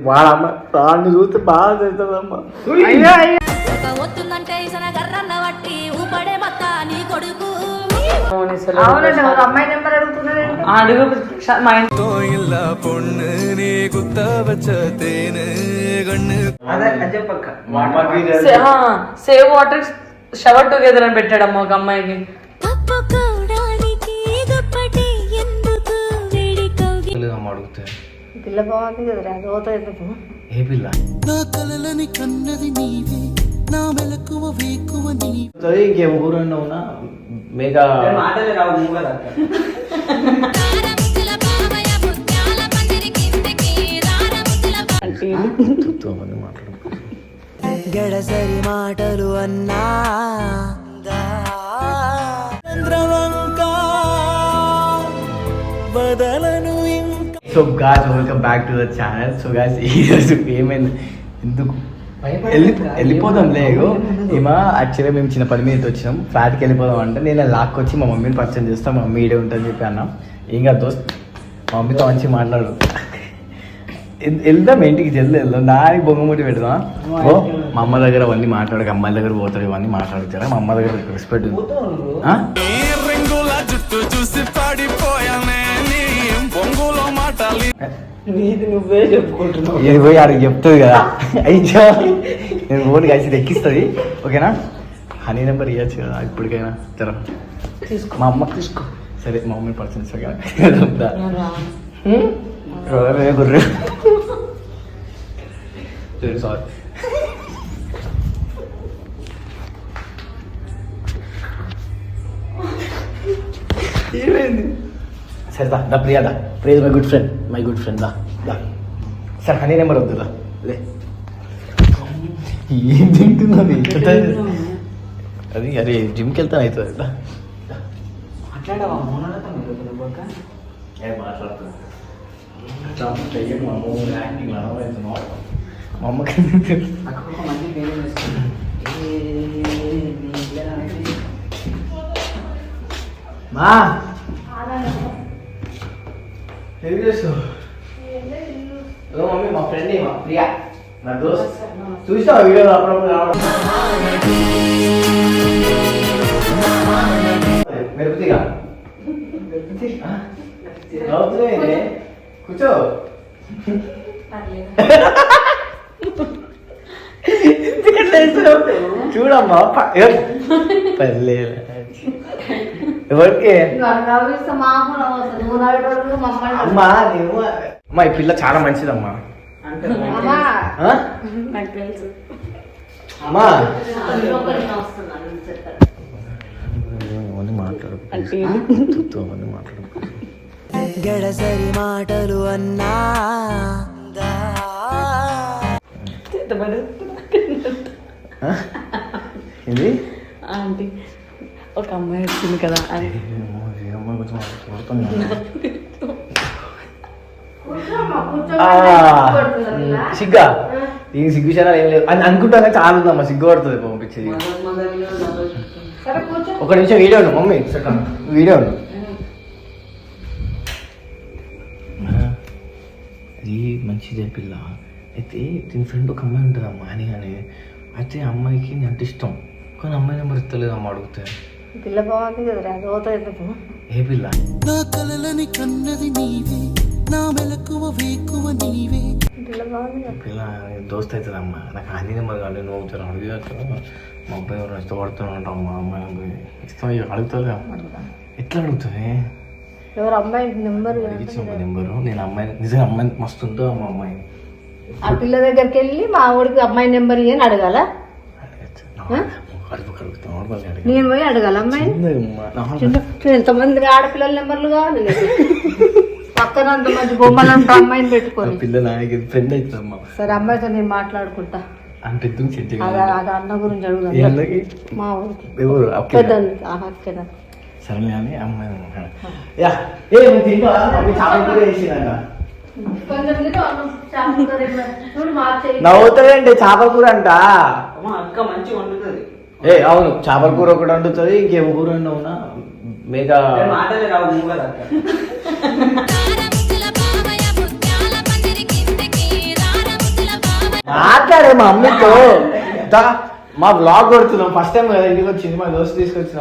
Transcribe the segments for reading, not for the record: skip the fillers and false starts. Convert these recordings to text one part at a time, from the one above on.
వాళ్ళమ్మ దాన్ని చూస్తే బాగా తెలుస్తుందమ్మా. సేవ్ వాటర్ షవర్ టుగెదర్ అని పెట్టాడమ్మా ఒక అమ్మాయికి. పిల్ల బాగుంది కదరా, రోజు ఎందుకు ఏ పిల్ల ఇంకేం ఊరన్నా ఉన్నా మేఘా గడసరి మాటలు అన్నా బదలను. So guys welcome back to the channel. So guys ఈరోజు ఏమైంది, ఎందుకు వెళ్ళిపోదాం లేదు ఏమో. యాక్చువల్గా మేము చిన్న పని మీద వచ్చినాం, ఫ్లాట్కి వెళ్ళిపోదాం అంటే నేను లాక్కొచ్చి మా మమ్మీని పరిచయం చేస్తాం, మా మమ్మీ ఈడే ఉంటుందని చెప్పి అన్నాం. ఏం కాదు దోస్త్, మా మమ్మీతో మంచి మాట్లాడు, వెళ్దాం ఇంటికి జల్ది వెళ్దాం. దానికి బొంగముట్టి పెడదాం. ఓ మా అమ్మ దగ్గర అవన్నీ మాట్లాడక, అమ్మాయిల దగ్గర పోతాడు ఇవన్నీ మాట్లాడుతారా, మా అమ్మ దగ్గర రెస్పెక్ట్ ఉంది. నువ్వే చెప్పుకుంటున్నావు, ఇది పోయి ఆడికి చెప్తుంది కదా. అయ్యో నేను ఓన్ కలిసి ఎక్కిస్తుంది. ఓకేనా, హనీ నెంబర్ ఇవ్వచ్చు కదా ఇప్పటికైనా. సరే మా అమ్మ తీసుకో. సరే మా మమ్మీ పర్సన్ గుర్రు సారీ. ఏమైంది? సరే దా ప్రియా, దా ప్రియా మై గుడ్ ఫ్రెండ్ దా. సరే హనీ నెంబర్ వద్దుదా. ఏం తింటున్నది అది? అరే జిమ్కి వెళ్తాను అవుతుంది. మా అమ్మకి మా ఏం చేస్తావు? హలో మమ్మీ, మా ఫ్రెండ్ మా ప్రియా, నా దోస్త్. చూసావా వీడియోలో అప్పుడప్పుడు రావడం? మెరుపుతిగా అవుతుంది. కూర్చో. చూడమ్మా పర్లేదు ఎవరికి అమ్మా. నేను అమ్మా ఈ పిల్ల చాలా మంచిదమ్మా. అమ్మా మాట్లాడు గడసరి మాటలు అన్నా ఇది ఆంటీ ఒక అమ్మాయి వచ్చింది కదా అని సిగ్గా ఈ సిగ్గు ఛానల్ ఏం లేదు అని అనుకుంటానే చాలా ఉందమ్మా. సిగ్గు పడుతుంది పంపించేది. ఒక నిమిషం వీడియో ఉండు మమ్మీ, వీడియో ఉండు. అది మంచిదే పిల్ల. అయితే దీని ఫ్రెండ్ ఒక అమ్మాయి ఉంటుంది అమ్మా అని. కానీ అయితే అమ్మాయికి నేను అంటే ఇష్టం, కానీ అమ్మాయి నెంబర్ ఇస్తలేదు అమ్మ అడిగితే. పిల్ల బాగుంది కదరా, రోజు ఎందుకు ఏ పిల్ల? నా కలలని కన్నది నీవే, నా మెలకువ వేకువ నీవే. పిల్ల దోస్త్ అవుతుంది అమ్మ. నాకు అన్ని నెంబర్ కావాలి, నువ్వు అవుతాను అడిగి మా అబ్బాయి ఎవరు ఇష్టపడుతూ ఉంటాం. మా అమ్మాయి ఇష్టం అడుగుతుంది. ఎట్లా అడుగుతుంది? ఎవరు అమ్మాయి నెంబర్ నెంబరు? నేను అమ్మాయి నిజంగా అమ్మాయి మస్తు ఉందో మా అమ్మాయి. ఆ పిల్ల దగ్గరికి వెళ్ళి మా ఊడికి అమ్మాయి నెంబర్ ఇయ్యని అడగాల? నేను పోయి అడగాల అమ్మాయి? ఎంతమంది ఆడపిల్లల నెంబర్లు కావాలి పక్కన అంత మంచి బొమ్మలంతా అమ్మాయిని పెట్టుకోవాలి. పిల్ల నాకు ఫ్రెండ్ అవుతుందమ్మా. సరే అమ్మాయితో నేను మాట్లాడుకుంటా. అంటే అది అన్న గురించి అడుగుదాం. మా ఊరికి పెద్ద సరే అని అమ్మాయి నవ్వుతాడండి. చేపల కూర అంట అక్క మంచిగా వండుతుంది. ఏ అవును, చేపల కూర ఒకటి వండుతుంది. ఇంకేం కూర అవునా మేఘా మాటలే రావు కదా. మా అమ్మతో మా బ్లాగ్ కొడుతున్నాం ఫస్ట్ టైం కదా ఇంటికి వచ్చింది మా దోస్తు తీసుకొచ్చిన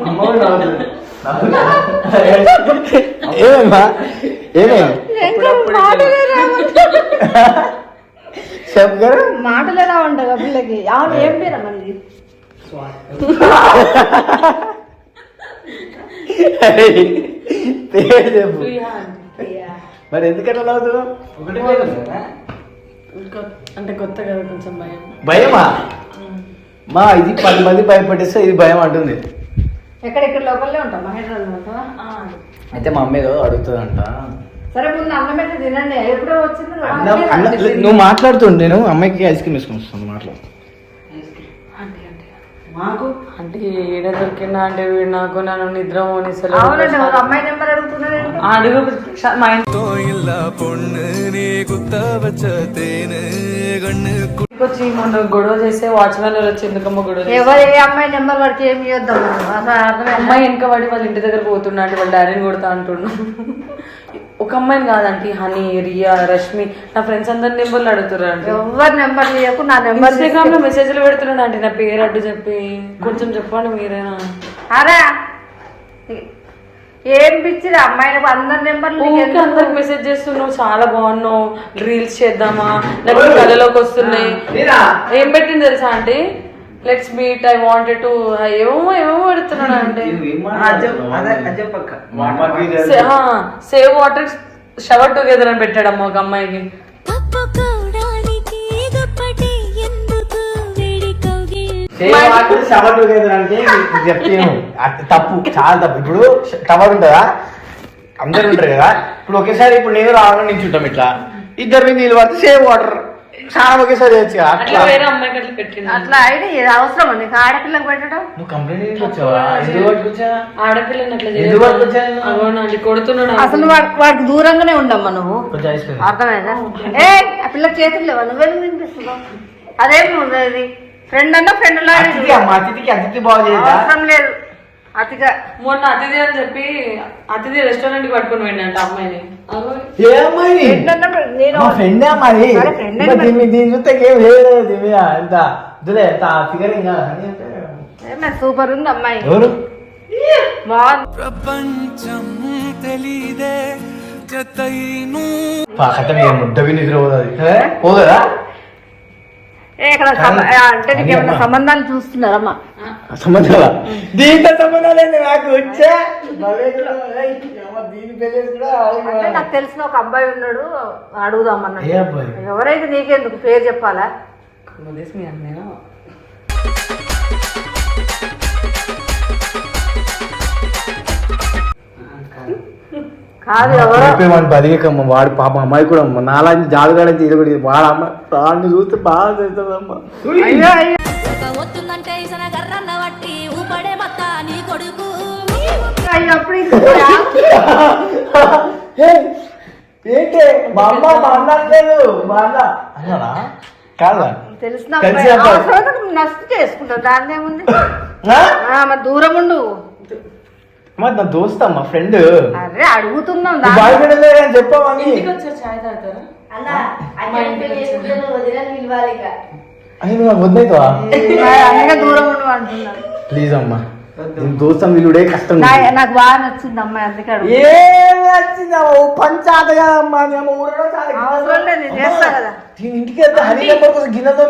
అమ్మ కూడా నవ్వుతుంది. ఏమేమా చెప్పగారు మాటలు ఎలా ఉంటాయి ఆ పిల్లకి అవును ఏం పేరు మళ్ళీ పేరు చెప్పు మరి ఎందుకట్లా నవ్వుతున్నావు అంటే కొత్త కదా కొంచెం భయం. భయమా మా ఇది 10 మంది భయపడేస్తే ఇది భయం అంటుంది. ఎక్కడెక్కడ లోకల్లో ఉంటాం హైదరాబాద్ ఉంటావా అయితే మా అమ్మ ఏదో అడుగుతుందంట. సరే ముందు అన్నం అయితే తినండి ఎప్పుడో వచ్చింది నువ్వు మాట్లాడుతుండు నేను అమ్మాయికి ఐస్ క్రీమ్ వేసుకుని వస్తుంది మాట్లాడు. మాకు అంటే ఏడ దొరికిందా అంటే వీడు నాకు నన్ను నిద్ర మోనిసలు అవునండి ఒక అమ్మాయి నెంబర్ అడుగుతున్నాడు అడుగు మా ఇంటికి వచ్చి మొన్న గొడవ చేస్తే వాచ్మెన్ వచ్చి ఎందుకమ్మ గొడవ ఎవరు ఏ అమ్మాయి నెంబర్ వాడికి ఏమి ఇవ్వద్దాం అసలు అర్థమైందా అమ్మాయి వెనక పడి వాళ్ళ ఇంటి దగ్గర పోతున్నా అంటే వాళ్ళ డాడీని కొడతా అంటున్నా. ఒక అమ్మాయిని కాదంటే హనీ రియా రష్మి నా ఫ్రెండ్స్ అందరి నెంబర్లు అడుగుతున్నారు అంటే ఎవరు నెంబర్ ఇవ్వకు నా నెంబర్ ఇన్స్టాగ్రామ్ లో మెసేజ్లు పెడుతున్నాడు అంటే నా పేరు అడ్డు చెప్పి కొంచెం చెప్పండి మీరేనా. అరే ఏం పిచ్చిరా అమ్మాయిని అందరి నెంబర్లు అందరికి మెసేజ్ చేస్తున్నావు చాలా బాగున్నావు రీల్స్ చేద్దామా నాకు కళలోకి వస్తున్నాయి ఏం పెట్టింది తెలుసా అంటే let's meet I wanted to ఏమో పెడుతున్నాడు అంటే సేవ్ వాటర్ షవర్ టుగెదర్ అని పెట్టాడమ్మా ఒక అమ్మాయికి. షవర్ టుగెదర్ అంటే చెప్తాను తప్పు చాలా తప్పు. ఇప్పుడు టవర్ ఉంటుందా అందరు ఉంటారు కదా ఇప్పుడు ఒకేసారి ఇప్పుడు నేను రావడం నించుంటాం ఇట్లా ఇద్దరు మీద నీళ్ళు పడితే సేవ్ వాటర్ చాలా ఒకేసారి చేయొచ్చు. అట్లా వేరే అమ్మాయికి అట్లా పెట్టింది అట్లా అయితే అవసరం అండి ఆడపిల్లకి పెట్టడం. నువ్వు కంప్లైంట్ వచ్చావా ఎందుకు పట్టుకొచ్చా ఆడపిల్లని అట్లా ఎందుకు పట్టుకొచ్చా కొడుతున్నాడు అసలు వాడికి దూరంగానే ఉండమ్మా నువ్వు కొంచెం ఐస్ క్రీమ్ అర్థమైందా ఏ ఆ పిల్లకి చేతులు లేవా నువ్వెందుకు తినిపిస్తున్నావు అదేం ఇది ఫ్రెండ్ అన్నా ఫ్రెండ్ అతిథికి అతిథి బాగు చేయదా అవసరం లేదు అతిగా మొన్న అతిథి అని చెప్పి అతిథి రెస్టారెంట్ కి పట్టుకుని పోయిందంట అమ్మాయిని. ఏ అమ్మాయిని నేను మా ఫ్రెండే మరి దీని చూస్తే ఏం లేదు ఎంత దులే ఫిగర్ ఇంకా సూపర్ ఉంది అమ్మాయి ఎవరు బాగుంది ప్రపంచం తెలీదే కథ ముడ్డ నిద్ర పోదా ఇక్కడ అంటే నీకు ఏమైనా సంబంధాలు చూస్తున్నారమ్మా సంబంధాలా దీంతో సంబంధాలు నాకు వచ్చా అంటే నాకు తెలిసిన ఒక అబ్బాయి ఉన్నాడు అడుగుదామన్నా ఏ అబ్బాయి ఎవరైతే నీకెందుకు పేరు చెప్పాలా మీ అన్నయ్య కాదు ఎవరో బతికమ్మ వాడు పాప అమ్మాయి కూడా అమ్మ నాలాంటి జాదుగాడని ఇది కూడా వాడు అమ్మ వాడిని చూస్తే బాగా తెలుస్తుందమ్మా. ఏంటి మా అమ్మ మా అన్న లేదు మా అన్న అన్నాడా కాదా తెలిసిన నష్టం చేసుకుంటావు దాన్ని ఏముంది మరి దూరం ఉండు మరి నా దోస్త మా ఫ్రెండ్ అరే అడుగుతున్నాం బాయ్ ఫ్రెండ్ చెప్పామని చాయ్ తాగుతారా అని నువ్వు వద్దవుతావా అందుకే దూరం ఉండు అంటున్నాను ప్లీజ్ అమ్మా దోస్తం వీలుడే కష్టం నాకు బాగా నచ్చింది అమ్మాయి అందుకే పంచాత కదమ్మా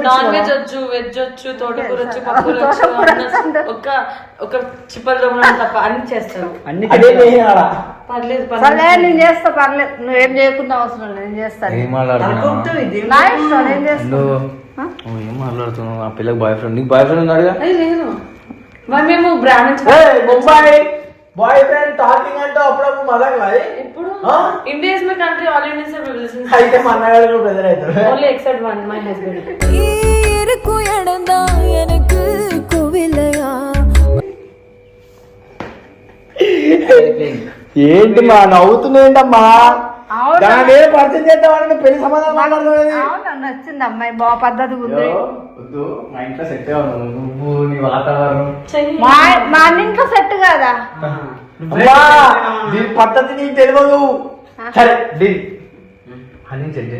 నాన్ వెజ్ వచ్చు వెజ్ వచ్చు తోటకూర వచ్చు పప్పులు వచ్చు ఒక చిప్పల తప్ప అన్ని చేస్తారు పర్లేదు నేను చేస్తా పర్లేదు నువ్వేం చేయకుండా అవసరం లేదు నేను చేస్తాను ఏం మాట్లాడుతున్నావు ఆ పిల్లకి బాయ్ ఫ్రెండ్ నీకు బాయ్ ఫ్రెండ్ ఉన్నాడుగా లేదు మరి మేము brand Mumbai boyfriend talking అంటే అప్పుడప్పుడు మజాగా ఇప్పుడు India is my country all Indians are relations అయితే మా అన్నగారు కూడా బ్రదర్ అవుతారు only except one my husband ఏంటి మా నవ్వుతుందేంటమ్మా దాని పరిచయం చేద్దామని పెళ్లి సమాధానం మాట్లాడుతుంది నచ్చింది అమ్మాయి బాగా పద్ధతి ఉంది మా ఇంట్లో సెట్ అవ్వను నువ్వు నీ వాతావరణం మా ఇంట్లో సెట్ కాదా దీని పద్ధతి నీకు తెలియదు సరే అని సెట్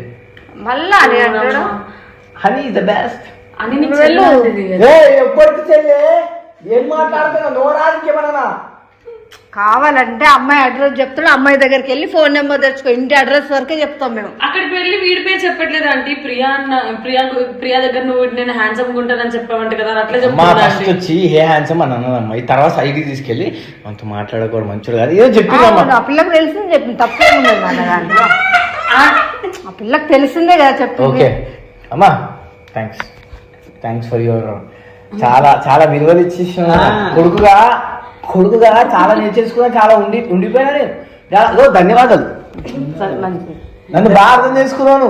మళ్ళా అని అంటాడు హనీ ద బెస్ట్. అని నీకు వెళ్ళు. చెల్లాంటిది. ఎప్పటికి చెల్లే ఏం మాట్లాడుతున్నా నోరానికి ఏమన్నా కావాలంటే అమ్మాయి అడ్రస్ చెప్తాడు, అమ్మాయి దగ్గరికి వెళ్ళి ఫోన్ నెంబర్ తెచ్చుకో, ఇంటి అడ్రస్ వరకే చెప్తాం మేము. అక్కడికి వెళ్ళి వీడి పేరు చెప్పట్లేదు ఆంటీ. ప్రియా దగ్గర నువ్వు నేను హ్యాండ్సమ్ ఉంటానని చెప్పావంట కదా, అట్లా మా చెప్తున్నా ఫస్ట్ వచ్చి హే హ్యాండ్సమ్ అని అన్నదమ్మా. ఈ తర్వాత సైడ్కి తీసుకెళ్ళి మనతో మాట్లాడకూడదు మంచోడు కాదు ఏదో అవును, చెప్పిందమ్మా. ఆ పిల్లకి తెలిసింది చెప్పింది, తప్పేముండదు మన దాంట్లో. ఆ పిల్లకి తెలిసిందే కదా చెప్పింది. ఓకే అమ్మా, థ్యాంక్స్ ఫర్ యువర్ చాలా చాలా విలువలు ఇచ్చేసిన కొడుకుగా చాలా నేర్చేసుకున్నా, చాలా ఉండిపోయినా నేను. ధన్యవాదాలు. సరే, మంచిది. నన్ను బాగా అర్థం చేసుకున్నాను.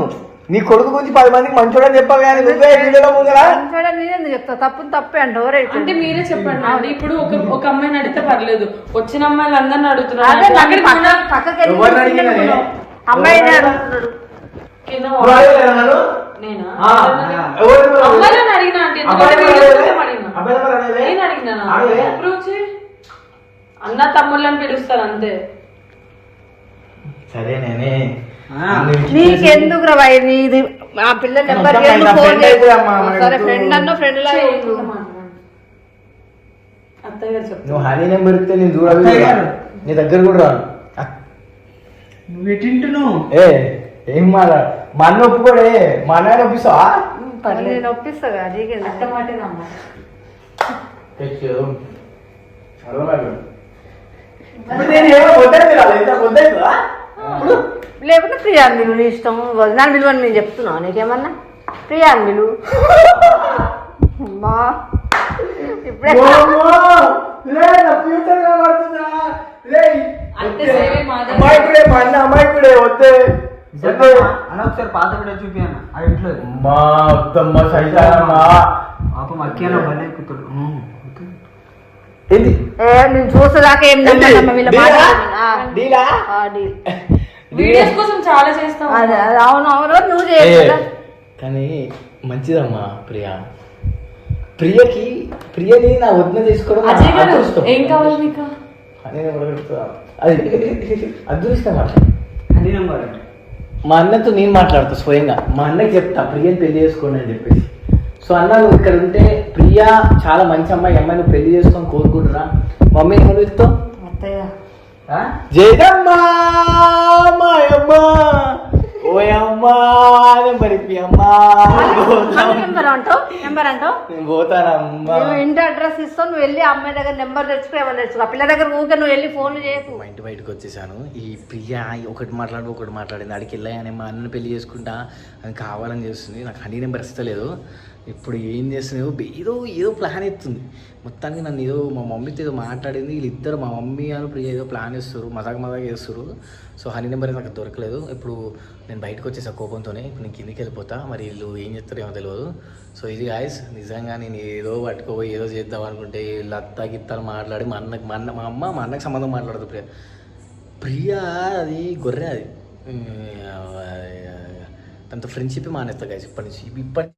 నీ కొడుకు గురించి 10 మందికి మంచోడని చెప్పావు కానీ నువ్వే వీడియోలో ముందరా చూడండి, నేనేందుకు చెప్తా, తప్పే అంటే ఎవరైతే అంటే మీరే చెప్పండి అండి. ఇప్పుడు ఒక అమ్మాయిని అడిగితే పర్లేదు, వచ్చిన అమ్మాయిలు అందరిని అదే అడుగుతున్నారు. నన్ను అక్కడికి కూడా పక్కకి వెళ్ళి ఎవరిని అడిగినా నేను? అమ్మాయిని అడుగుతున్నాడు. కింద నువ్వు అడగలేదా నన్ను? నేనా? ఆ, ఎవరు? అమ్మాయిలను అడిగినా ఆంటీ. అబ్బాయిలను ఎందుకంటే వీడియో అడగలే? కోసం అడిగినా. అబ్బాయిలను అడగలే? నేను అడిగినానా? అడగలే? ఎప్పుడు వచ్చి అన్న తమ్ముళ్ళని పిలుస్తారు అంతే. సరే నేనే నీకెందుకు రా ఇది ఆ పిల్ల నెంబర్ మొత్తం నా ఫోన్ friend అయితే అమ్మా, మనకు సరే, ఫ్రెండ్ అన్న ఫ్రెండ్ లాగా ఉండు. అత్తయ్య గారు చెప్తారు. నువ్వు హనీ నెంబర్ ఇస్తే నేను దూరం నీ దగ్గర కూడా రాను. నువ్వు ఎట్టింటున్నావు? ఏం మాట్లాడు, మా అన్న ఒప్పుకోడే, మా అన్న ఒప్పిస్తావా? పర్లేదు, నేను ఒప్పిస్తా కదా, నీకెందుకు? అత్త మాటేనమ్మా. నేను ఏమో వద్దని రాలేదు, ఇంత వద్దవుతుందా? లేకపోతే ప్రియాన్ విలు, నీ ఇష్టం. వదినాన్ని విలువని నేను చెప్తున్నావు, నీకేమన్నా ప్రియాన్ విలు. అమ్మా ఇప్పుడే అమ్మాయికుడే మా అన్న అమ్మాయికుడే వద్దే అన్న ఒకసారి పాత కూడా చూపియన్న ఆ ఇంట్లో మా అత్తమ్మ సైతానమ్మా. పాపం అక్కేలో భలే ఎక్కుతాడు. ఏంది నేను చూసేదాకా ఏం నమ్మకమ్మ వీళ్ళ మాట. డీలా? వీడియోస్ కోసం చాలా చేస్తాం. అదే అదే, అవును అవును, నువ్వు చేయకుండా. కానీ మంచిదమ్మా ప్రియని నా వదిన చేసుకోవడం నా అజయ్ గారు అదృష్టం. ఏం కావాలి మీకు? అని నేను అడుగుతా. అది అదృష్టం అట్లా. అన్ని నెంబర్ మా అన్నతో నేను మాట్లాడతా స్వయంగా, మా అన్నకి చెప్తా ప్రియని పెళ్లి చేసుకోండి అని చెప్పేసి. సో అన్న నువ్వు ఇక్కడ ఉంటే ప్రియా చాలా మంచి అమ్మాయి, అమ్మాయి నువ్వు పెళ్లి చేసుకొని కోరుకుంటున్నా. మమ్మీ నువ్వు ఇస్తావు అత్తయ్య జయదమ్మా మాయమ్మా ఓయమ్మా మరి అమ్మా నెంబర్ అంటావు, నెంబర్ అంటావు. నేను పోతానమ్మా. నువ్వు ఇంటి అడ్రస్ ఇస్తావు, నువ్వు వెళ్ళి అమ్మాయి దగ్గర నెంబర్ తెచ్చుకో, ఏమన్నా తెచ్చుకో. ఆ పిల్ల దగ్గర ఊరికే నువ్వు వెళ్ళి ఫోన్లు చేయకు. మా ఇంటి బయటకు వచ్చేసాను. ఈ ప్రియా ఒకటి మాట్లాడింది. అడికి వెళ్ళాయని మా అన్నని పెళ్లి చేసుకుంటా అని కావాలని చేస్తుంది. నాకు హనీ నెంబర్ ఇస్తలేదు. ఇప్పుడు ఏం చేస్తుంది, ఏదో ప్లాన్ ఎత్తుంది. మొత్తానికి నన్ను ఏదో మా మమ్మీతో ఏదో మాట్లాడింది. వీళ్ళిద్దరు మా మమ్మీ అని ప్రియా ఏదో ప్లాన్ చేస్తారు, మజాక్ చేస్తారు. సో హనీ నెంబర్ నాకు దొరకలేదు. ఇప్పుడు నేను బయటకు వచ్చేసా కోపంతోనే. ఇప్పుడు నేను కిందికి వెళ్ళిపోతా. మరి వీళ్ళు ఏం చేస్తారో ఏమో తెలియదు. సో ఇది గాయస్, నిజంగా నేను ఏదో పట్టుకోపోయి ఏదో చేద్దాం అనుకుంటే వీళ్ళు అత్తాగిత్తాలు మాట్లాడి మా అన్నకి సంబంధం మాట్లాడదు. ప్రియా అది గొర్రె, అది తనతో ఫ్రెండ్షిప్ మానేస్తా గాయస్ ఇప్పటి నుంచి.